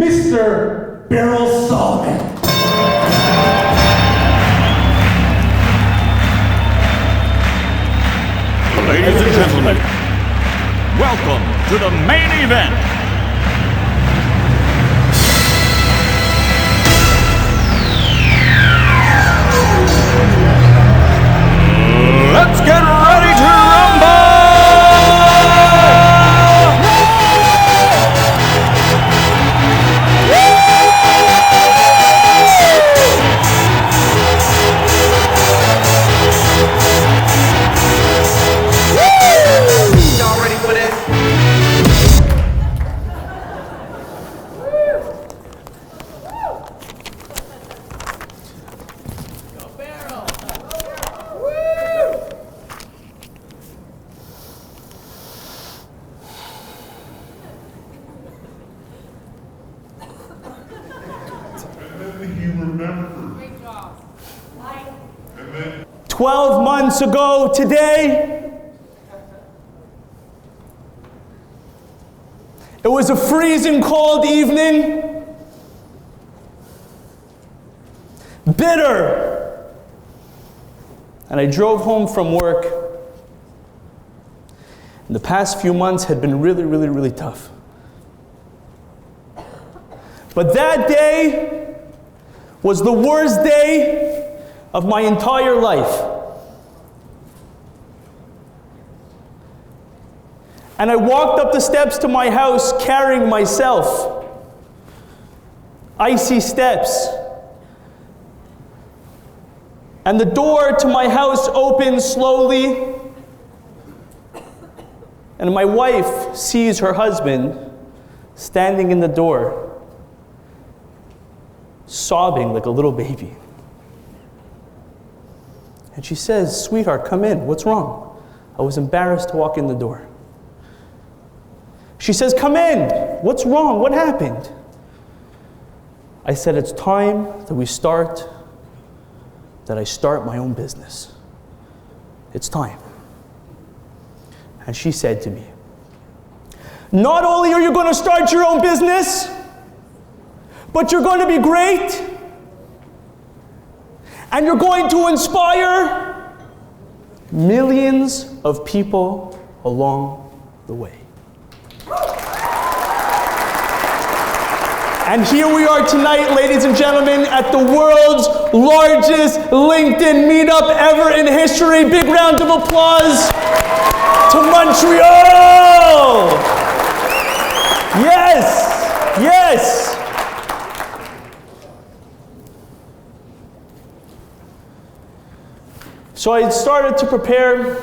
Mr. Berel Solomon. Ladies and gentlemen, welcome to the main event. Let's get ready to rumble! Y'all ready for this? He remembered. 12 months ago today, it was a freezing cold evening, bitter, and I drove home from work. And the past few months had been really, really, really tough. But that day was the worst day of my entire life. And I walked up the steps to my house carrying myself. Icy steps. And the door to my house opened slowly. And my wife sees her husband standing in the door, sobbing like a little baby. And she says, "Sweetheart, come in. What's wrong?" I was embarrassed to walk in the door. She says, "Come in. What's wrong? What happened?" I said, "It's time that I start my own business. It's time." And she said to me, "Not only are you going to start your own business, but you're going to be great, and you're going to inspire millions of people along the way." And here we are tonight, ladies and gentlemen, at the world's largest LinkedIn meetup ever in history. Big round of applause to Montreal! Yes, yes. So I started to prepare,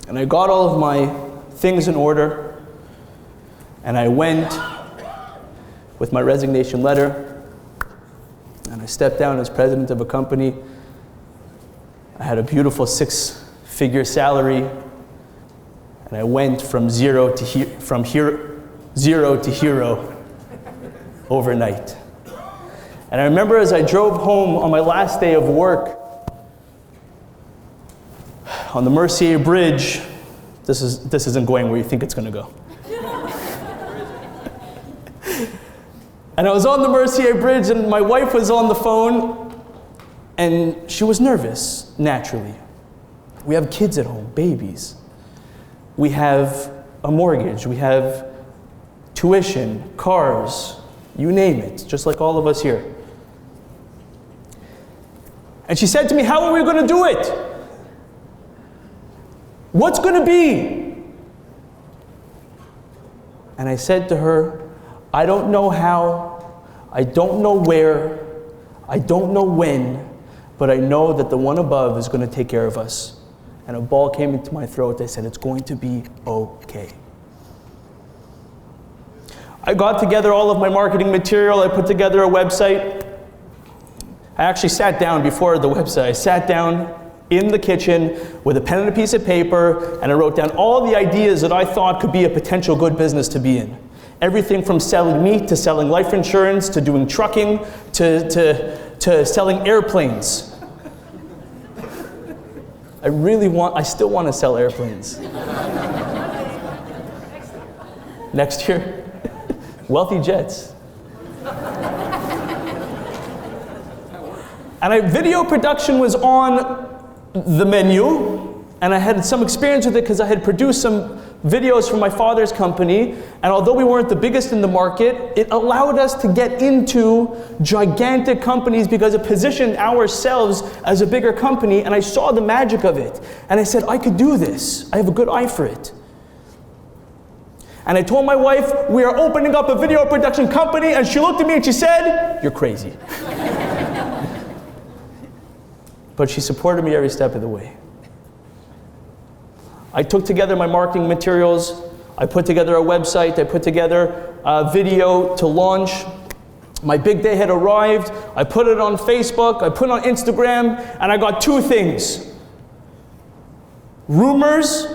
and I got all of my things in order, and I went with my resignation letter, and I stepped down as president of a company. I had a beautiful 6-figure salary, and I went from zero to hero overnight. And I remember as I drove home on my last day of work on the Mercier Bridge, this isn't going where you think it's going to go. And I was on the Mercier Bridge, and my wife was on the phone, and she was nervous, naturally. We have kids at home, babies. We have a mortgage, we have tuition, cars, you name it, just like all of us here. And she said to me, "How are we going to do it? What's going to be?" And I said to her, "I don't know how, I don't know where, I don't know when, but I know that the one above is going to take care of us." And a ball came into my throat. I said, "It's going to be okay." I got together all of my marketing material. I put together a website. I actually sat down before the website. I sat down in the kitchen with a pen and a piece of paper, and I wrote down all the ideas that I thought could be a potential good business to be in. Everything from selling meat to selling life insurance to doing trucking to selling airplanes. I still want to sell airplanes. Next year? Wealthy Jets. And video production was on the menu, and I had some experience with it because I had produced some videos for my father's company, and although we weren't the biggest in the market, it allowed us to get into gigantic companies because it positioned ourselves as a bigger company, and I saw the magic of it. And I said, I could do this. I have a good eye for it. And I told my wife, we are opening up a video production company, and she looked at me and she said, you're crazy. But she supported me every step of the way. I took together my marketing materials, I put together a website, I put together a video to launch. My big day had arrived, I put it on Facebook, I put it on Instagram, and I got two things. Rumors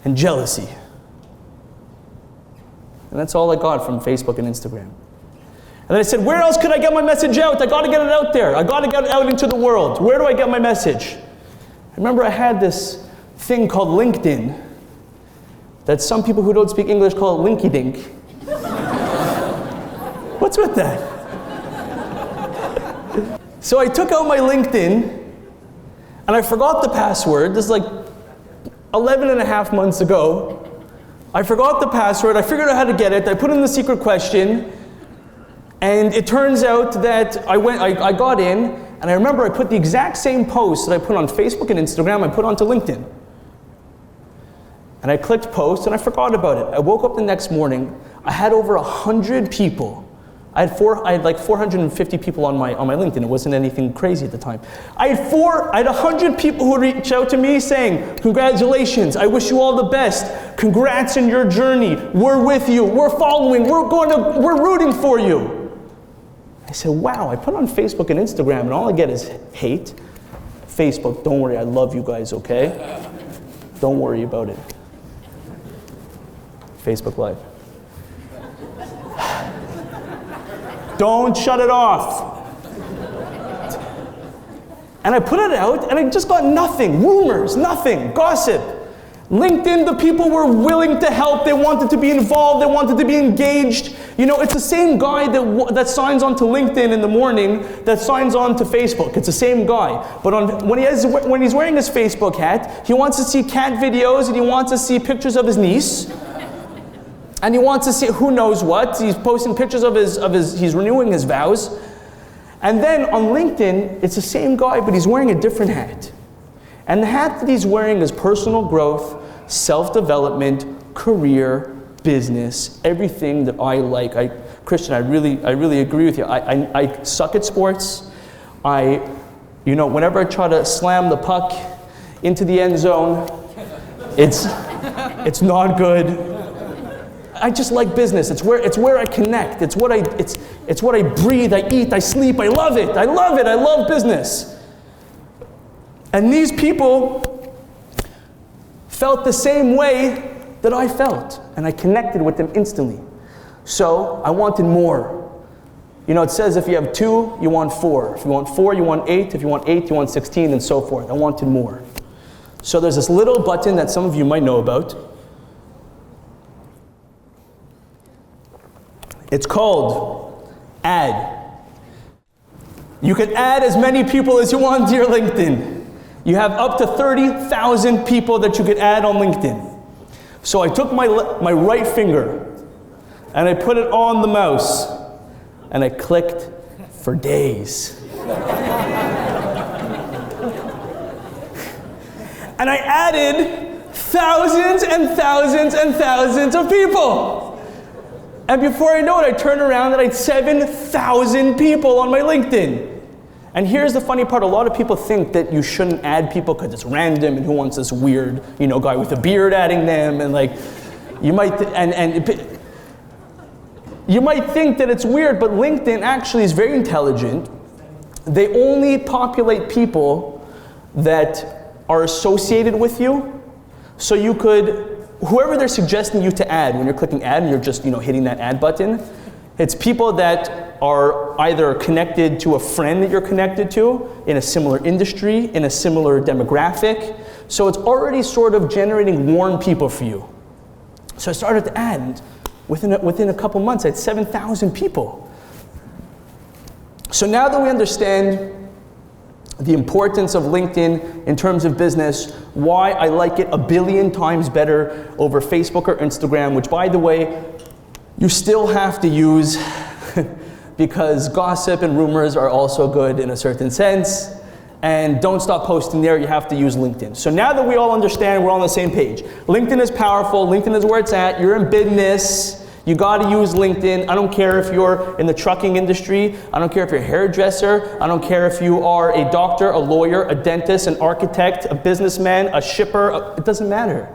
and jealousy. And that's all I got from Facebook and Instagram. And then I said, where else could I get my message out? I gotta get it out there. I gotta get it out into the world. Where do I get my message? I remember I had this thing called LinkedIn that some people who don't speak English call Linky Dink. What's with that? So I took out my LinkedIn and I forgot the password. This is like 11 and a half months ago. I forgot the password. I figured out how to get it. I put in the secret question. And it turns out that I got in, and I remember I put the exact same post that I put on Facebook and Instagram, I put onto LinkedIn. And I clicked post, and I forgot about it. I woke up the next morning, I had over 100 people. I had like 450 people on my LinkedIn. It wasn't anything crazy at the time. I had 100 people who reached out to me saying, congratulations, I wish you all the best. Congrats in your journey. We're with you, we're following, we're rooting for you. I said, wow, I put on Facebook and Instagram and all I get is hate. Facebook, don't worry, I love you guys, okay? Don't worry about it. Facebook Live. Don't shut it off. And I put it out and I just got nothing. Rumors, nothing, gossip. LinkedIn, the people were willing to help. They wanted to be involved. They wanted to be engaged. You know, it's the same guy that signs on to LinkedIn in the morning that signs on to Facebook. It's the same guy. But when he's wearing his Facebook hat, he wants to see cat videos and he wants to see pictures of his niece. And he wants to see who knows what. He's posting pictures of he's renewing his vows. And then on LinkedIn, it's the same guy, but he's wearing a different hat. And the hat that he's wearing is personal growth, self-development, career, business, everything that I like. Christian, I really agree with you. I suck at sports. Whenever I try to slam the puck into the end zone, it's not good. I just like business. It's where I connect. It's what I breathe, I eat, I sleep. I love it. I love business. And these people felt the same way that I felt, and I connected with them instantly. So I wanted more. You know, it says if you have 2, you want 4. If you want 4, you want 8. If you want 8, you want 16, and so forth. I wanted more. So there's this little button that some of you might know about. It's called Add. You can add as many people as you want to your LinkedIn. You have up to 30,000 people that you could add on LinkedIn. So I took my right finger and I put it on the mouse and I clicked for days. And I added thousands and thousands and thousands of people. And before I know it, I turned around and I had 7,000 people on my LinkedIn. And here's the funny part, a lot of people think that you shouldn't add people because it's random and who wants this weird, guy with a beard adding them, and like, you might think that it's weird, but LinkedIn actually is very intelligent. They only populate people that are associated with you, so you could, whoever they're suggesting you to add, when you're clicking add and you're just, hitting that add button, it's people that are either connected to a friend that you're connected to in a similar industry, in a similar demographic. So it's already sort of generating warm people for you. So I started to add, and Within a couple months, I had 7,000 people. So now that we understand the importance of LinkedIn in terms of business, why I like it 1 billion times better over Facebook or Instagram, which, by the way, you still have to use because gossip and rumors are also good in a certain sense. And don't stop posting there, you have to use LinkedIn. So now that we all understand, we're all on the same page. LinkedIn is powerful, LinkedIn is where it's at, you're in business, you gotta use LinkedIn. I don't care if you're in the trucking industry, I don't care if you're a hairdresser, I don't care if you are a doctor, a lawyer, a dentist, an architect, a businessman, a shipper, it doesn't matter.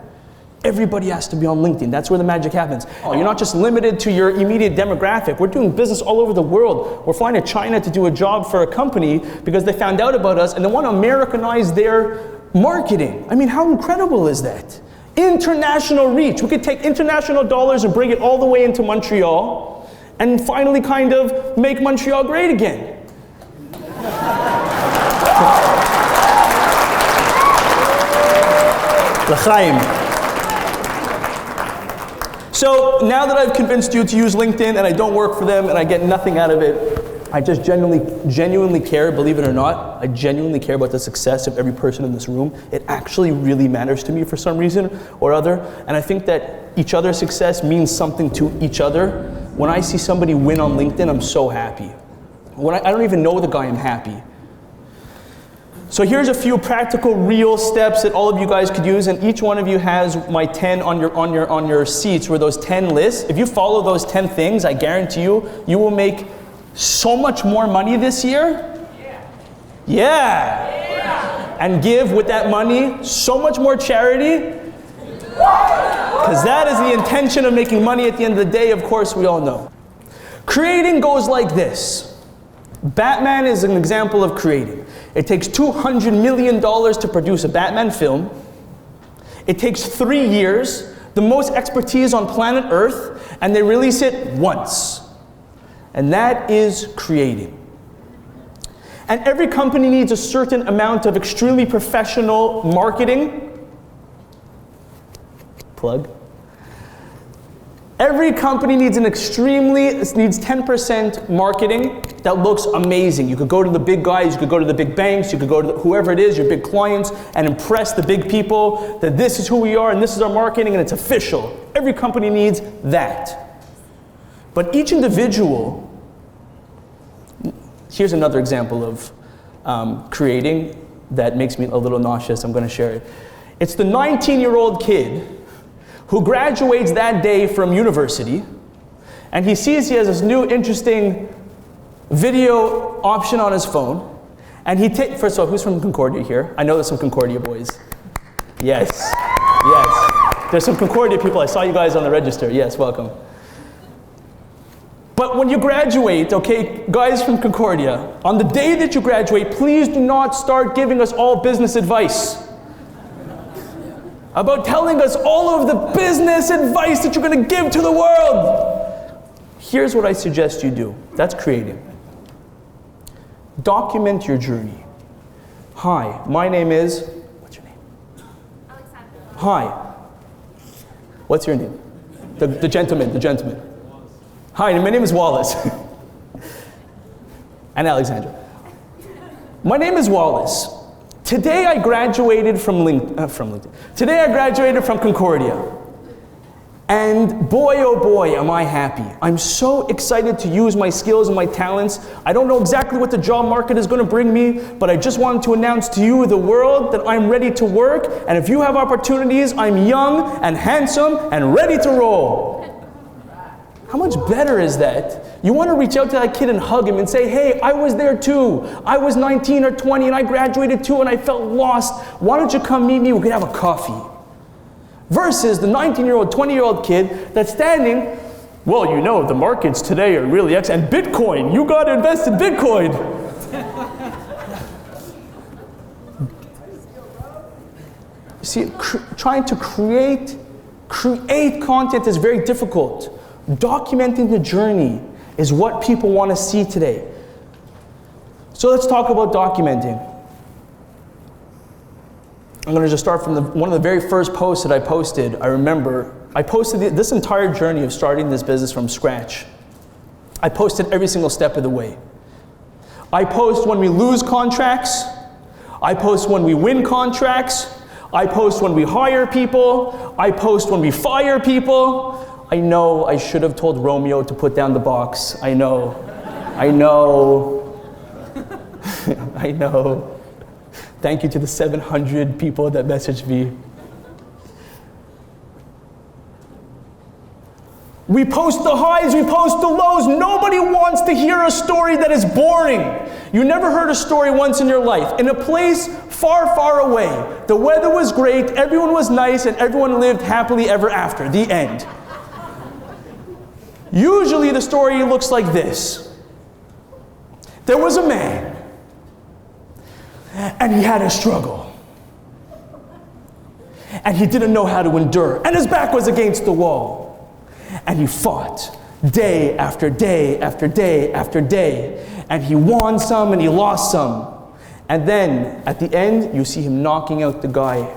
Everybody has to be on LinkedIn. That's where the magic happens. You're not just limited to your immediate demographic. We're doing business all over the world. We're flying to China to do a job for a company because they found out about us and they want to Americanize their marketing. I mean, how incredible is that? International reach. We could take international dollars and bring it all the way into Montreal and finally kind of make Montreal great again. L'chaim. So now that I've convinced you to use LinkedIn and I don't work for them and I get nothing out of it, I just genuinely care, believe it or not, I genuinely care about the success of every person in this room. It actually really matters to me for some reason or other. And I think that each other's success means something to each other. When I see somebody win on LinkedIn, I'm so happy. When I don't even know the guy, I'm happy. So here's a few practical, real steps that all of you guys could use, and each one of you has my 10 on your seats, where those 10 lists. If you follow those 10 things, I guarantee you, you will make so much more money this year. Yeah. And give with that money so much more charity. Because that is the intention of making money at the end of the day, of course, we all know. Creating goes like this. Batman is an example of creating. It takes $200 million to produce a Batman film. It takes 3 years, the most expertise on planet Earth, and they release it once. And that is creating. And every company needs a certain amount of extremely professional marketing. Plug. Every company needs needs 10% marketing that looks amazing. You could go to the big guys, you could go to the big banks, you could go to whoever it is, your big clients, and impress the big people that this is who we are and this is our marketing and it's official. Every company needs that. But each individual, here's another example of creating that makes me a little nauseous. I'm going to share it. It's the 19-year-old kid who graduates that day from university, and he sees he has this new interesting video option on his phone, and first of all, who's from Concordia here? I know there's some Concordia boys. Yes, yes. There's some Concordia people. I saw you guys on the register. Yes, welcome. But when you graduate, okay, guys from Concordia, on the day that you graduate, please do not start giving us all business advice. About telling us all of the business advice that you're going to give to the world. Here's what I suggest you do. That's creating. Document your journey. Hi, my name is, what's your name? Alexandra. Hi. What's your name? The gentleman. Hi, my name is Wallace. And Alexandra. My name is Wallace. Today I graduated from LinkedIn. Today I graduated from Concordia. And boy, oh boy, am I happy. I'm so excited to use my skills and my talents. I don't know exactly what the job market is going to bring me, but I just wanted to announce to you, the world, that I'm ready to work. And if you have opportunities, I'm young and handsome and ready to roll. How much better is that? You want to reach out to that kid and hug him and say, hey, I was there too. I was 19 or 20 and I graduated too and I felt lost. Why don't you come meet me? We could have a coffee. Versus the 19-year-old, 20-year-old kid that's standing, well, you know, the markets today are really excellent. And Bitcoin, you got to invest in Bitcoin. See, trying to create content is very difficult. Documenting the journey is what people want to see today. So let's talk about documenting. I'm going to just start from one of the very first posts that I posted. I remember I posted this entire journey of starting this business from scratch. I posted every single step of the way. I post when we lose contracts. I post when we win contracts. I post when we hire people. I post when we fire people. I know I should have told Romeo to put down the box. I know. I know. I know. Thank you to the 700 people that messaged me. We post the highs, we post the lows. Nobody wants to hear a story that is boring. You never heard a story once in your life. In a place far, far away, the weather was great, everyone was nice, and everyone lived happily ever after. The end. Usually the story looks like this. There was a man, and he had a struggle. And he didn't know how to endure, and his back was against the wall. And he fought day after day after day after day. And he won some and he lost some. And then at the end, you see him knocking out the guy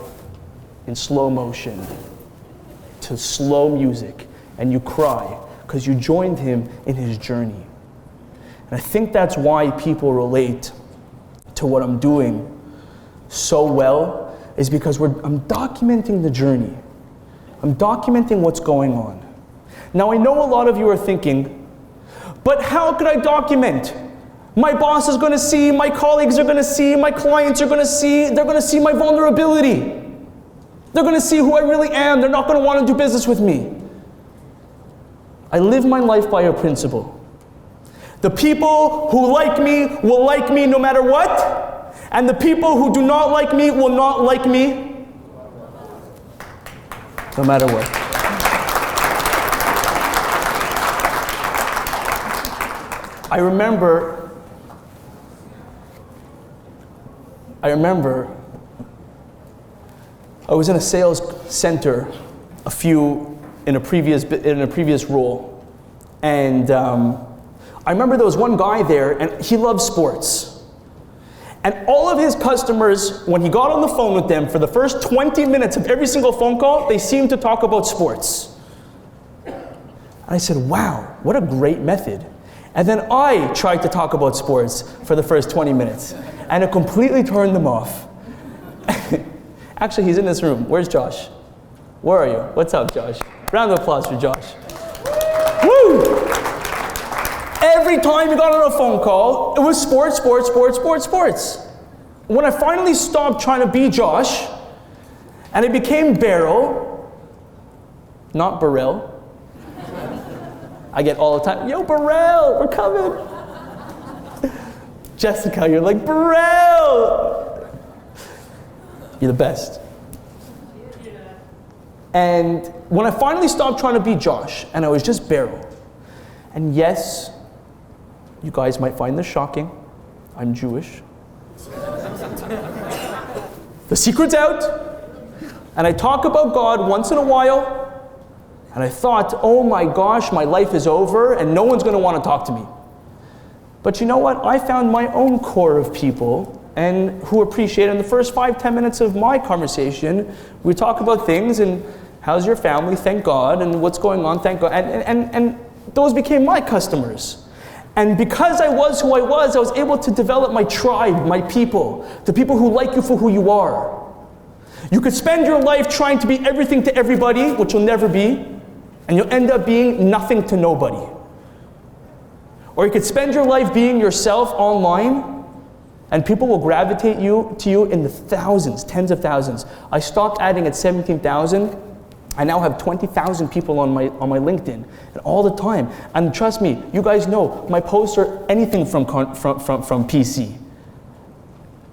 in slow motion to slow music. And you cry because you joined him in his journey. And I think that's why people relate to what I'm doing so well, is because I'm documenting the journey. I'm documenting what's going on. Now I know a lot of you are thinking, but how could I document? My boss is going to see, my colleagues are going to see, my clients are going to see, they're going to see my vulnerability. They're going to see who I really am. They're not going to want to do business with me. I live my life by a principle. The people who like me will like me no matter what, and the people who do not like me will not like me no matter what. I remember I was in a sales center in a previous role, and I remember there was one guy there, and he loved sports. And all of his customers, when he got on the phone with them, for the first 20 minutes of every single phone call, they seemed to talk about sports. And I said, wow, what a great method. And then I tried to talk about sports for the first 20 minutes, and it completely turned them off. Actually, he's in this room. Where's Josh? Where are you? What's up, Josh? Round of applause for Josh. Woo! Every time we got on a phone call, it was sports, sports, sports, sports, sports. When I finally stopped trying to be Josh, and it became Berel, not Berel. I get all the time, yo, Berel, we're coming. Jessica, you're like, Berel. You're the best. And when I finally stopped trying to be Josh, and I was just Berel, and yes, you guys might find this shocking, I'm Jewish. The secret's out, and I talk about God once in a while, and I thought, oh my gosh, my life is over, and no one's going to want to talk to me. But you know what? I found my own core of people and who appreciate it. In the first 5-10 minutes of my conversation, we talk about things, and how's your family? Thank God. And what's going on? Thank God. And those became my customers. And because I was who I was able to develop my tribe, my people, the people who like you for who you are. You could spend your life trying to be everything to everybody, which you'll never be, and you'll end up being nothing to nobody. Or you could spend your life being yourself online, and people will gravitate to you in the thousands, tens of thousands. I stopped adding at 17,000. I now have 20,000 people on my LinkedIn, and all the time. And trust me, you guys know my posts are anything from PC.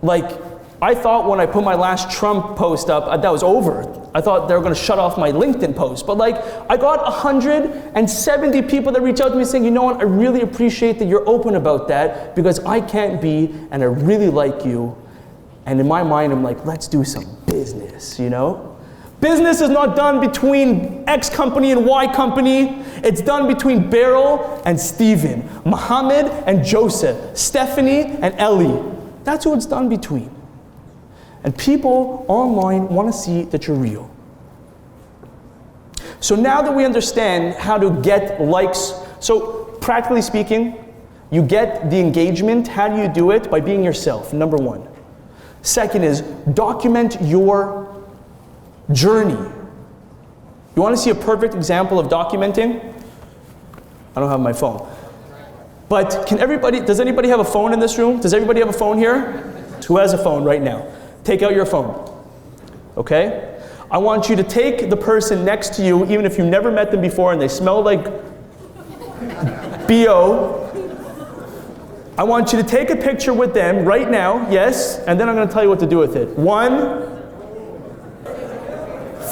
Like, I thought when I put my last Trump post up, that was over. I thought they were going to shut off my LinkedIn post. But like, I got 170 people that reached out to me saying, you know what, I really appreciate that you're open about that, because I can't be, and I really like you. And in my mind, I'm like, let's do some business, you know? Business is not done between X company and Y company. It's done between Berel and Steven, Muhammad and Joseph, Stephanie and Ellie. That's who it's done between. And people online want to see that you're real. So now that we understand how to get likes, so practically speaking, you get the engagement. How do you do it? By being yourself, number one. Second is document your journey. You want to see a perfect example of documenting? I don't have my phone. But does anybody have a phone in this room? Does everybody have a phone here? Who has a phone right now? Take out your phone, okay? I want you to take the person next to you, even if you never met them before and they smell like BO. I want you to take a picture with them right now, yes, and then I'm going to tell you what to do with it. 1,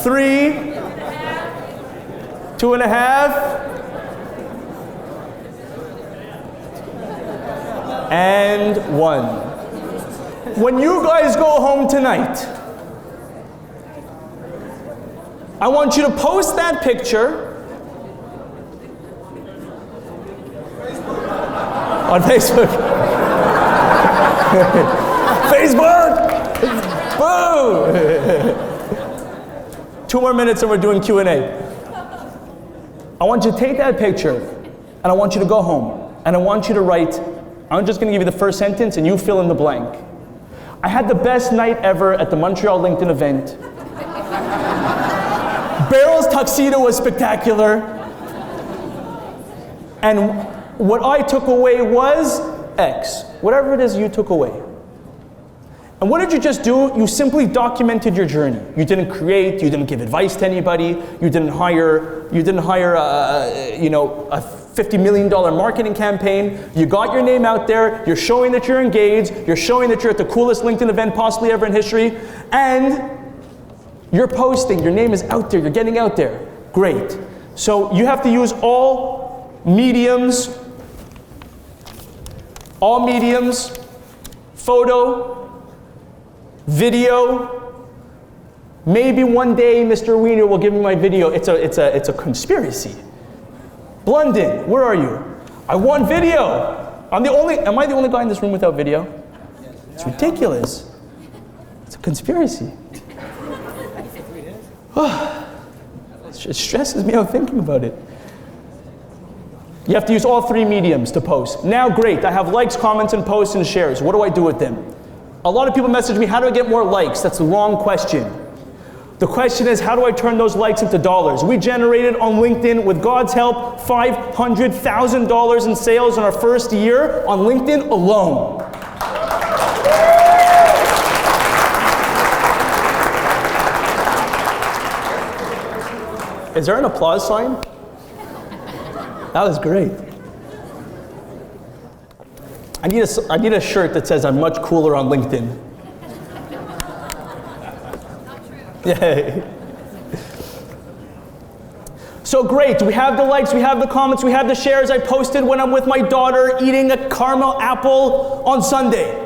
3, 2.5, and 1. When you guys go home tonight, I want you to post that picture on Facebook. Facebook! Boom! 2 more minutes and we're doing Q&A. I want you to take that picture and I want you to go home and I want you to write, I'm just going to give you the first sentence and you fill in the blank. I had the best night ever at the Montreal LinkedIn event. Berel's tuxedo was spectacular. And what I took away was X. Whatever it is you took away. And what did you just do? You simply documented your journey. You didn't create, you didn't give advice to anybody, you didn't hire a $50 million marketing campaign. You got your name out there, you're showing that you're engaged, you're showing that you're at the coolest LinkedIn event possibly ever in history, and you're posting, your name is out there, you're getting out there. Great. So you have to use all mediums, photo, video. Maybe one day Mr. Wiener will give me my video. It's a conspiracy. Blunden, where are you? I want video. Am I the only guy in this room without video? It's ridiculous. It's a conspiracy. It stresses me out thinking about it. You have to use all 3 mediums to post. Now, great, I have likes, comments, and posts and shares. What do I do with them? A lot of people message me, how do I get more likes? That's the wrong question. The question is, how do I turn those likes into dollars? We generated on LinkedIn, with God's help, $500,000 in sales in our first year on LinkedIn alone. Is there an applause sign? That was great. I need a shirt that says I'm much cooler on LinkedIn. Yay. So great, we have the likes, we have the comments, we have the shares. I posted when I'm with my daughter eating a caramel apple on Sunday.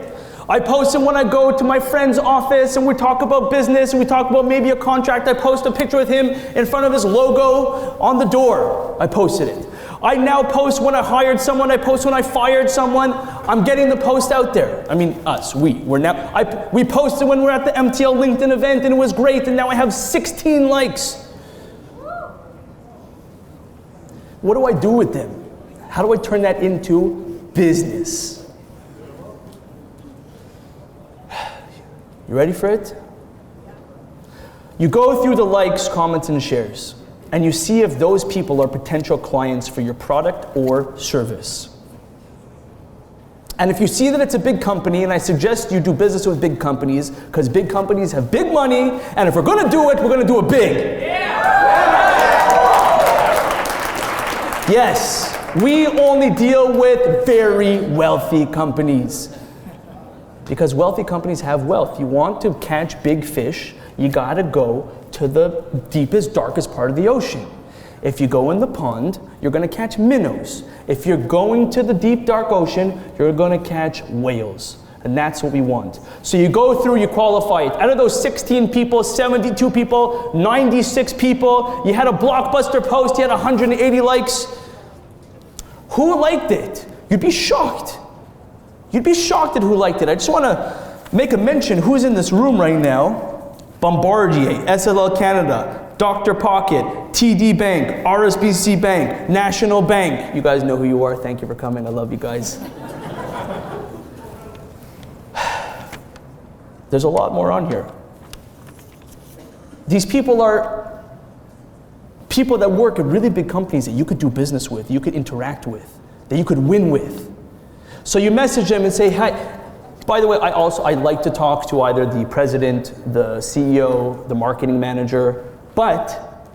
I post it when I go to my friend's office and we talk about business and we talk about maybe a contract. I post a picture with him in front of his logo on the door. I posted it. I now post when I hired someone. I post when I fired someone. I'm getting the post out there. I mean, us, we posted when we were at the MTL LinkedIn event and it was great, and now I have 16 likes. What do I do with them? How do I turn that into business? You ready for it? You go through the likes, comments, and shares, and you see if those people are potential clients for your product or service. And if you see that it's a big company, and I suggest you do business with big companies, because big companies have big money, and if we're going to do it, we're going to do it big. Yes, we only deal with very wealthy companies. Because wealthy companies have wealth. You want to catch big fish, you gotta go to the deepest, darkest part of the ocean. If you go in the pond, you're gonna catch minnows. If you're going to the deep, dark ocean, you're gonna catch whales. And that's what we want. So you go through, you qualify it. Out of those 16 people, 72 people, 96 people, you had a blockbuster post, you had 180 likes. Who liked it? You'd be shocked. You'd be shocked at who liked it. I just want to make a mention who's in this room right now. Bombardier, SLL Canada, Dr. Pocket, TD Bank, RSBC Bank, National Bank. You guys know who you are. Thank you for coming. I love you guys. There's a lot more on here. These people are people that work at really big companies that you could do business with, you could interact with, that you could win with. So you message them and say, hi. By the way, I like to talk to either the president, the CEO, the marketing manager, but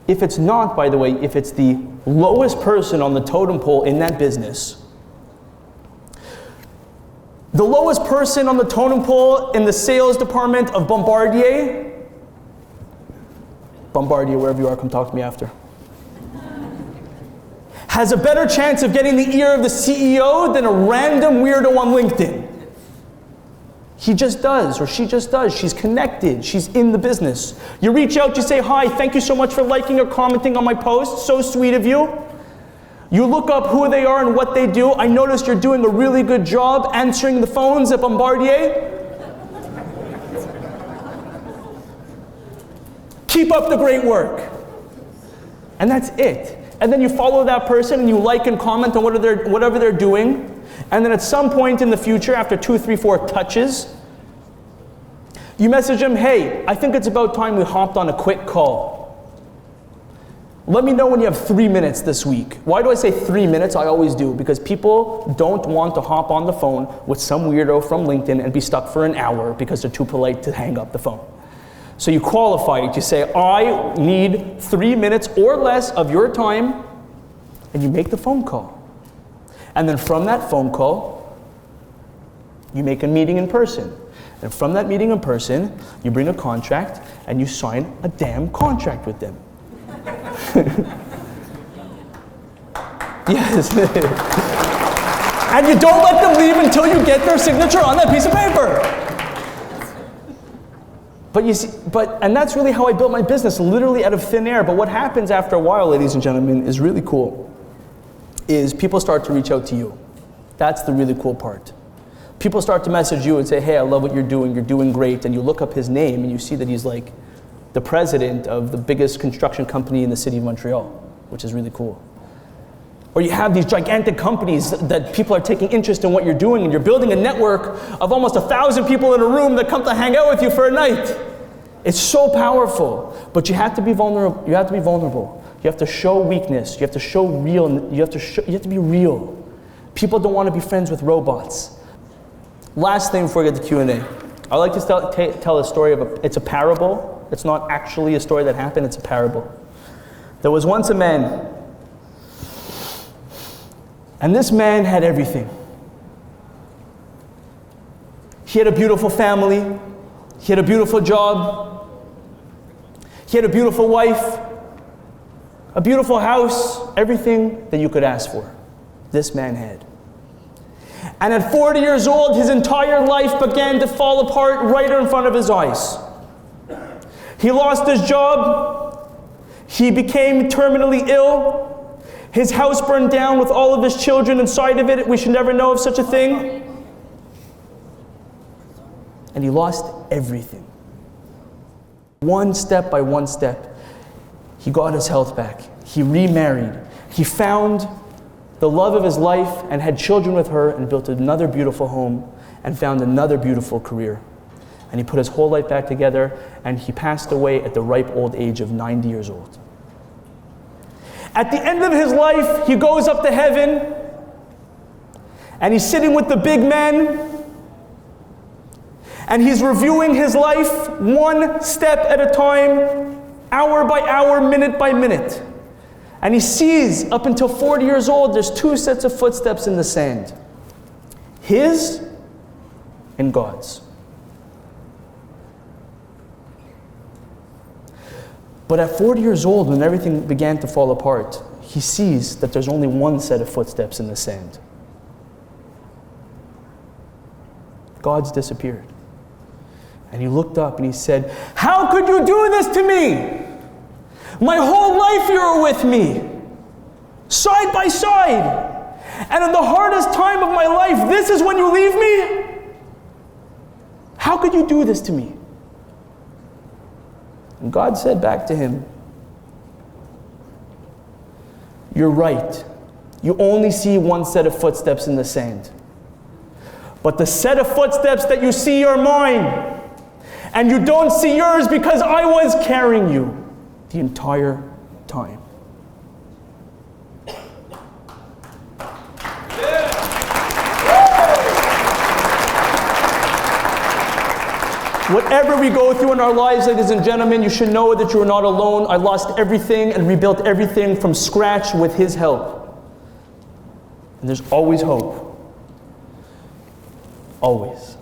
if it's not, by the way, if it's the lowest person on the totem pole in that business, the lowest person on the totem pole in the sales department of Bombardier, wherever you are, come talk to me after, has a better chance of getting the ear of the CEO than a random weirdo on LinkedIn. He just does, or she just does. She's connected, she's in the business. You reach out, you say, hi, thank you so much for liking or commenting on my post, so sweet of you. You look up who they are and what they do. I noticed you're doing a really good job answering the phones at Bombardier. Keep up the great work. And that's it. And then you follow that person and you like and comment on whatever they're doing. And then at some point in the future, after 2, 3, 4 touches, you message them, hey, I think it's about time we hopped on a quick call. Let me know when you have 3 minutes this week. Why do I say 3 minutes? I always do, because people don't want to hop on the phone with some weirdo from LinkedIn and be stuck for an hour because they're too polite to hang up the phone. So you qualify it. You say, I need 3 minutes or less of your time, and you make the phone call. And then from that phone call, you make a meeting in person. And from that meeting in person, you bring a contract and you sign a damn contract with them. Yes. And you don't let them leave until you get their signature on that piece of paper. But you see, and that's really how I built my business, literally out of thin air. But what happens after a while, ladies and gentlemen, is really cool. Is people start to reach out to you. That's the really cool part. People start to message you and say, hey, I love what you're doing great. And you look up his name and you see that he's like the president of the biggest construction company in the city of Montreal, which is really cool. Or you have these gigantic companies that people are taking interest in what you're doing, and you're building a network of almost 1,000 people in a room that come to hang out with you for a night. It's so powerful, but you have to be vulnerable. You have to be vulnerable. You have to show weakness. You have to show real. You have to be real. People don't want to be friends with robots. Last thing before we get to Q&A, I like to tell a story it's a parable. It's not actually a story that happened. It's a parable. There was once a man. And this man had everything. He had a beautiful family. He had a beautiful job. He had a beautiful wife, a beautiful house, everything that you could ask for. This man had. And at 40 years old, his entire life began to fall apart right in front of his eyes. He lost his job. He became terminally ill. His house burned down with all of his children inside of it. We should never know of such a thing. And he lost everything. One step by one step, he got his health back. He remarried. He found the love of his life and had children with her and built another beautiful home and found another beautiful career. And he put his whole life back together, and he passed away at the ripe old age of 90 years old. At the end of his life, he goes up to heaven, and he's sitting with the big men, and he's reviewing his life one step at a time, hour by hour, minute by minute. And he sees, up until 40 years old, there's 2 sets of footsteps in the sand. His and God's. But at 40 years old, when everything began to fall apart, he sees that there's only one set of footsteps in the sand. God's disappeared. And he looked up and he said, how could you do this to me? My whole life you were with me, side by side. And in the hardest time of my life, this is when you leave me? How could you do this to me? And God said back to him, "You're right. You only see one set of footsteps in the sand. But the set of footsteps that you see are mine. And you don't see yours because I was carrying you the entire time." Whatever we go through in our lives, ladies and gentlemen, you should know that you are not alone. I lost everything and rebuilt everything from scratch with His help. And there's always hope. Always.